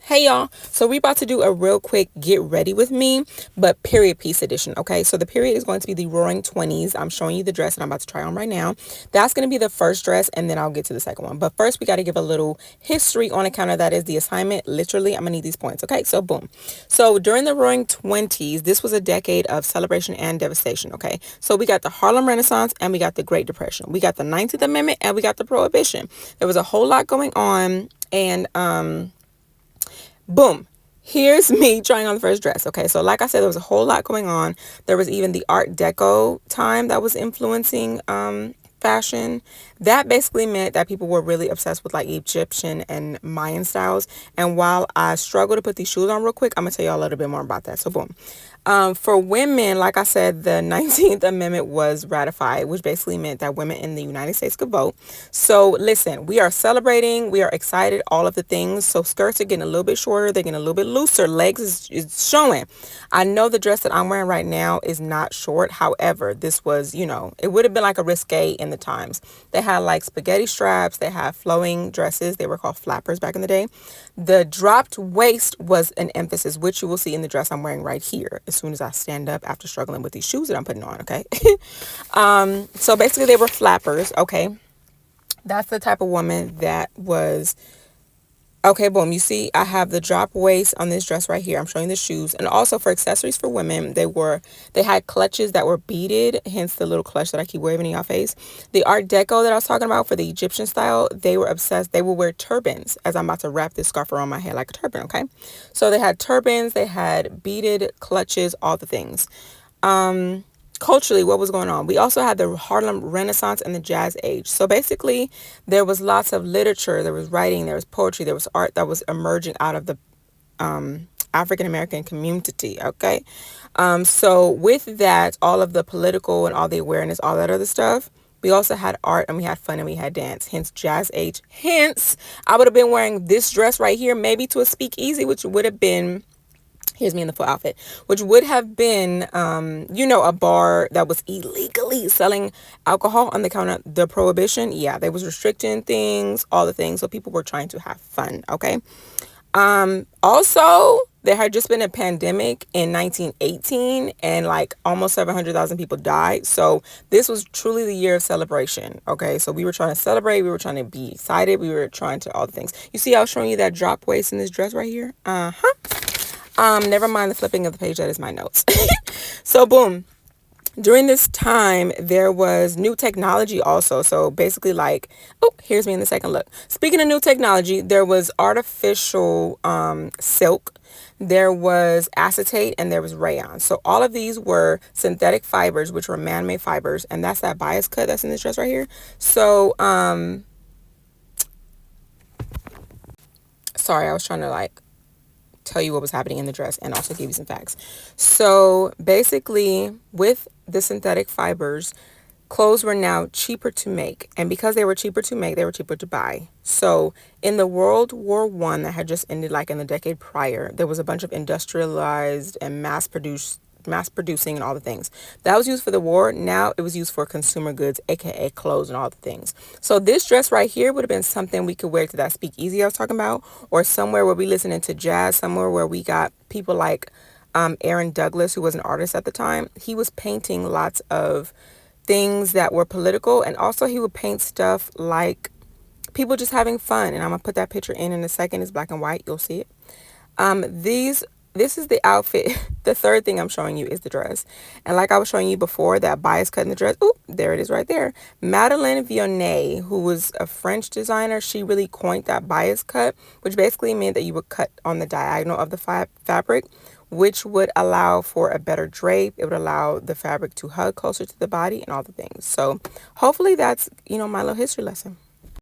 Hey y'all, so we about to do a real quick get ready with me, but period piece edition. Okay, so the period is going to be the Roaring 20s. I'm showing you the dress that I'm about to try on right now. That's going to be the first dress, and then I'll get to the second one. But first we got to give a little history on account of that is the assignment. Literally, I'm gonna need these points. Okay, so boom. So during the Roaring 20s, this was a decade of celebration and devastation. Okay, so we got the Harlem Renaissance and we got the Great Depression. We got the 19th Amendment and we got the Prohibition. There was a whole lot going on, and boom, here's me trying on the first dress. Okay, so like I said, there was a whole lot going on. There was even the Art Deco time that was influencing fashion. That basically meant that people were really obsessed with like Egyptian and Mayan styles. And while I struggle to put these shoes on real quick, I'm gonna tell you a little bit more about that. So boom. For women, like I said, the 19th Amendment was ratified, which basically meant that women in the United States could vote. So listen, we are celebrating, we are excited, all of the things. So skirts are getting a little bit shorter, they're getting a little bit looser, legs is showing. I know the dress that I'm wearing right now is not short. However, this was, it would have been like a risque in the times. They had like spaghetti straps, they had flowing dresses, they were called flappers back in the day. The dropped waist was an emphasis, which you will see in the dress I'm wearing right here as soon as I stand up after struggling with these shoes that I'm putting on. Okay. So basically they were flappers. Okay. That's the type of woman that was. Okay, boom. You see, I have the drop waist on this dress right here. I'm showing the shoes. And also for accessories for women, they had clutches that were beaded, hence the little clutch that I keep waving in your face. The Art Deco that I was talking about for the Egyptian style, they were obsessed. They would wear turbans, as I'm about to wrap this scarf around my head like a turban, okay? So they had turbans, they had beaded clutches, all the things. Culturally, what was going on? We also had the Harlem Renaissance and the Jazz Age. So basically, there was lots of literature, there was writing, there was poetry, there was art that was emerging out of the African American community. Okay, so with that, all of the political and all the awareness, all that other stuff. We also had art and we had fun and we had dance. Hence, Jazz Age. Hence, I would have been wearing this dress right here, maybe to a speakeasy, which would have been. Here's me in the full outfit, which would have been, a bar that was illegally selling alcohol on the count of the prohibition. Yeah, they was restricting things, all the things. So people were trying to have fun. Okay. Also, there had just been a pandemic in 1918 and like almost 700,000 people died. So this was truly the year of celebration. Okay. So we were trying to celebrate. We were trying to be excited. We were trying to all the things. You see, I was showing you that drop waist in this dress right here. Never mind the flipping of the page. That is my notes. So boom. During this time, there was new technology also. So basically like, oh, here's me in the second look. Speaking of new technology, there was artificial silk. There was acetate and there was rayon. So all of these were synthetic fibers, which were man-made fibers. And that's that bias cut that's in this dress right here. So, sorry, I was trying to tell you what was happening in the dress and also give you some facts. So basically, with the synthetic fibers, clothes were now cheaper to make, and because they were cheaper to make, they were cheaper to buy. So in the World War I that had just ended, like in the decade prior, there was a bunch of industrialized and mass producing and all the things that was used for the war. Now it was used for consumer goods, aka clothes and all the things. So this dress right here would have been something we could wear to that speakeasy I was talking about, or somewhere where we listening to jazz, somewhere where we got people like Aaron Douglas, who was an artist at the time. He was painting lots of things that were political, and also he would paint stuff like people just having fun. And I'm gonna put that picture in a second. It's black and white, you'll see it. This is the outfit. The third thing I'm showing you is the dress. And like I was showing you before, that bias cut in the dress. Oh, there it is right there. Madeleine Vionnet, who was a French designer, she really coined that bias cut, which basically meant that you would cut on the diagonal of the fabric, which would allow for a better drape. It would allow the fabric to hug closer to the body and all the things. So hopefully that's, my little history lesson.